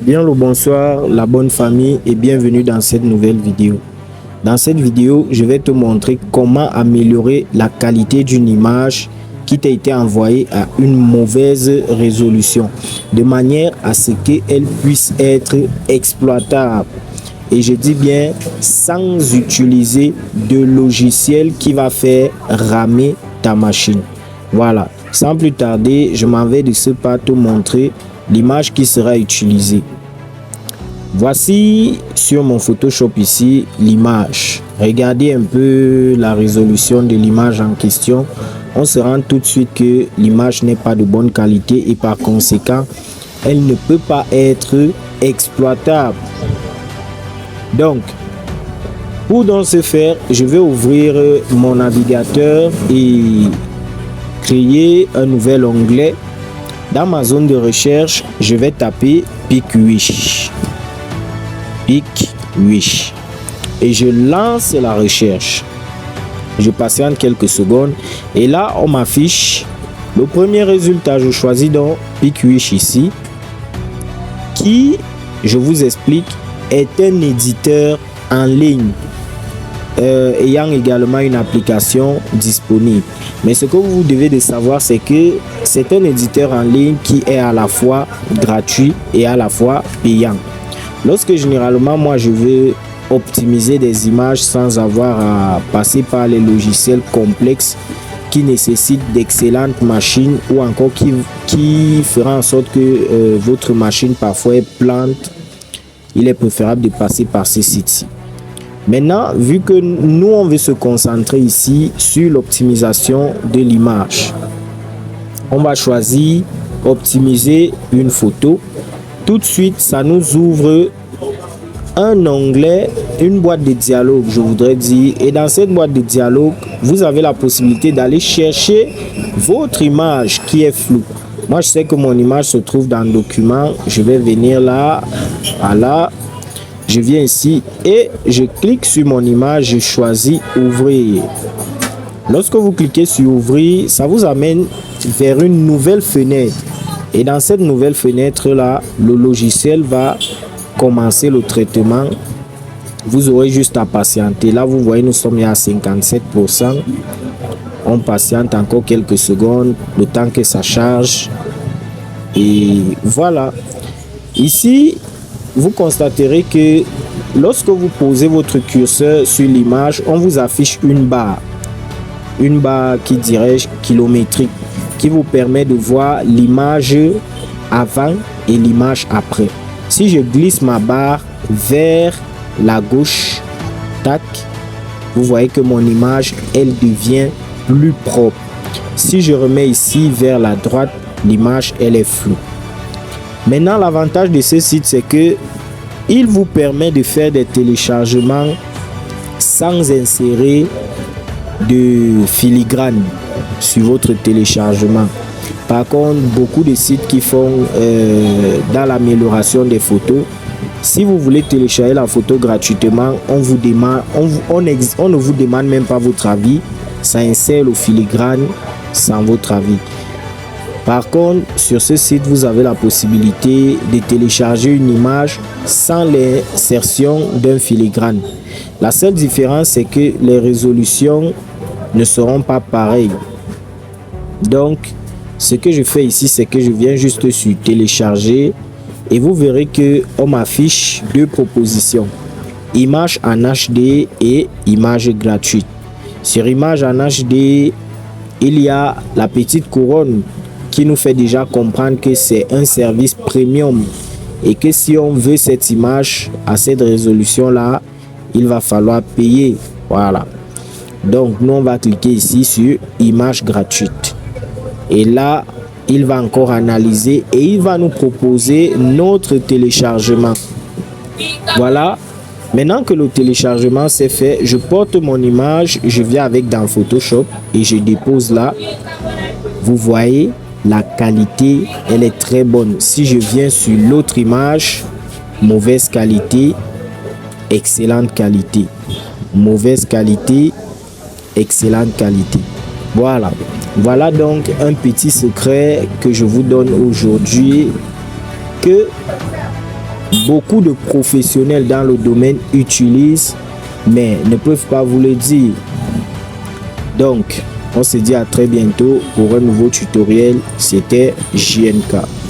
Bien le bonsoir, la bonne famille et bienvenue dans cette nouvelle vidéo. Dans cette vidéo, je vais te montrer comment améliorer la qualité d'une image qui t'a été envoyée à une mauvaise résolution, de manière à ce qu'elle puisse être exploitable. Et je dis bien sans utiliser de logiciel qui va faire ramer ta machine. Voilà, sans plus tarder, je m'en vais de ce pas te montrer l'image qui sera utilisée. Voici sur mon Photoshop ici l'image. Regardez un peu la résolution de l'image en question. On se rend tout de suite que l'image n'est pas de bonne qualité et par conséquent, elle ne peut pas être exploitable. Donc, pour donc ce faire, je vais ouvrir mon navigateur et créer un nouvel onglet. Dans ma zone de recherche, je vais taper PicWish. PicWish. Et je lance la recherche. Je patiente quelques secondes. Et là, on m'affiche le premier résultat. Je choisis donc PicWish ici. Qui, je vous explique, est un éditeur en ligne. Ayant également une application disponible. Mais ce que vous devez de savoir, c'est que c'est un éditeur en ligne qui est à la fois gratuit et à la fois payant. Lorsque généralement moi je veux optimiser des images sans avoir à passer par les logiciels complexes qui nécessitent d'excellentes machines ou encore qui fera en sorte que votre machine parfois est plante, il est préférable de passer par ces sites-ci. Maintenant, vu que nous, on veut se concentrer ici sur l'optimisation de l'image, on va choisir optimiser une photo. Tout de suite, ça nous ouvre un onglet, une boîte de dialogue, je voudrais dire. Et dans cette boîte de dialogue, vous avez la possibilité d'aller chercher votre image qui est floue. Moi, je sais que mon image se trouve dans le document. Je vais venir là, voilà. Je viens ici et je clique sur mon image, je choisis ouvrir. Lorsque vous cliquez sur ouvrir, ça vous amène vers une nouvelle fenêtre. Et dans cette nouvelle fenêtre là, le logiciel va commencer le traitement. Vous aurez juste à patienter. Là, vous voyez, nous sommes à 57%. On patiente encore quelques secondes, le temps que ça charge. Et voilà. Ici, vous constaterez que lorsque vous posez votre curseur sur l'image, on vous affiche une barre qui dirais-je kilométrique, qui vous permet de voir l'image avant et l'image après. Si je glisse ma barre vers la gauche, tac, vous voyez que mon image, elle devient plus propre. Si je remets ici vers la droite, l'image, elle est floue. Maintenant, l'avantage de ce site, c'est que il vous permet de faire des téléchargements sans insérer de filigrane sur votre téléchargement. Par contre, beaucoup de sites qui font dans l'amélioration des photos, si vous voulez télécharger la photo gratuitement, on ne vous demande même pas votre avis, ça insère le filigrane sans votre avis. Par contre, sur ce site, vous avez la possibilité de télécharger une image sans l'insertion d'un filigrane. La seule différence, c'est que les résolutions ne seront pas pareilles. Donc, ce que je fais ici, c'est que je viens juste sur télécharger et vous verrez qu'on m'affiche deux propositions. Image en HD et image gratuite. Sur image en HD, il y a la petite couronne qui nous fait déjà comprendre que c'est un service premium et que si on veut cette image à cette résolution là, il va falloir payer. Voilà. Donc nous on va cliquer ici sur image gratuite et là il va encore analyser et il va nous proposer notre téléchargement. Voilà. Maintenant que le téléchargement c'est fait, je porte mon image, je viens avec dans Photoshop et je dépose là. Vous voyez, la qualité, elle est très bonne. Si je viens sur l'autre image, mauvaise qualité, excellente qualité. Mauvaise qualité, excellente qualité. Voilà. Voilà donc un petit secret que je vous donne aujourd'hui, que beaucoup de professionnels dans le domaine utilisent, mais ne peuvent pas vous le dire. Donc, on se dit à très bientôt pour un nouveau tutoriel. C'était JNK.